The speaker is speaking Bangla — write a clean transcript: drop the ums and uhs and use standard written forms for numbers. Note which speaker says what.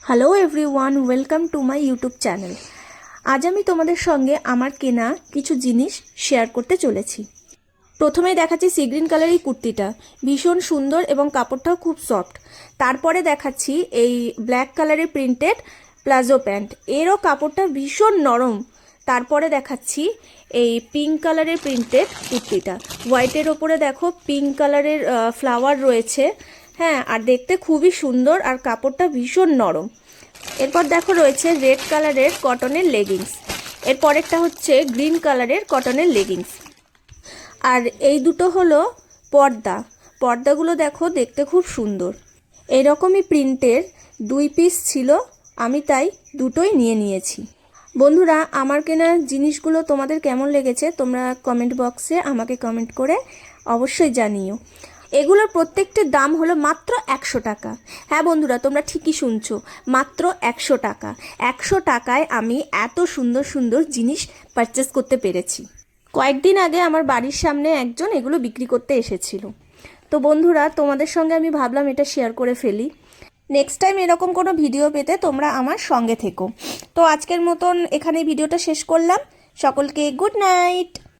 Speaker 1: Hello everyone, welcome to my YouTube channel. আজ আমি তোমাদের সঙ্গে আমার কেনা কিছু জিনিস শেয়ার করতে চলেছি। প্রথমেই দেখাচ্ছি সি গ্রিন কালারের কুর্তিটা, ভীষণ সুন্দর এবং কাপড়টাও খুব সফট। তারপরে দেখাচ্ছি এই ব্ল্যাক কালারের প্রিন্টেড প্লাজো প্যান্ট, এরও কাপড়টা ভীষণ নরম। তারপরে দেখাচ্ছি এই পিঙ্ক কালারের প্রিন্টেড কুর্তিটা, হোয়াইটের ওপরে দেখো পিঙ্ক কালারের ফ্লাওয়ার রয়েছে। হ্যাঁ, আর দেখতে খুবই সুন্দর আর কাপড়টা ভীষণ নরম। এরপর দেখো রয়েছে রেড কালারের কটনের লেগিংস, এরপরেরটা হচ্ছে গ্রিন কালারের কটনের লেগিংস। আর এই দুটো হলো পর্দাগুলো দেখো দেখতে খুব সুন্দর। এরকমই প্রিন্টের 2 পিস ছিল, আমি তাই দুটোই নিয়ে নিয়েছি। বন্ধুরা, আমার কেনা জিনিসগুলো তোমাদের কেমন লেগেছে তোমরা কমেন্ট বক্সে আমাকে কমেন্ট করে অবশ্যই জানিও। এগুলোর প্রত্যেকটির দাম হলো মাত্র 100 টাকা। হ্যাঁ বন্ধুরা, তোমরা ঠিকই শুনছো, মাত্র 100 টাকা। 100 টাকায় আমি এত সুন্দর সুন্দর জিনিস পারচেস করতে পেরেছি। কয়েকদিন আগে আমার বাড়ির সামনে একজন এগুলো বিক্রি করতে এসেছিল। তো বন্ধুরা, তোমাদের সঙ্গে আমি ভাবলাম এটা শেয়ার করে ফেলি। নেক্সট টাইম এরকম কোনো ভিডিও পেতে তোমরা আমার সঙ্গে থেকো। তো আজকের মতন এখানে ভিডিওটা শেষ করলাম। সকলকে গুড নাইট।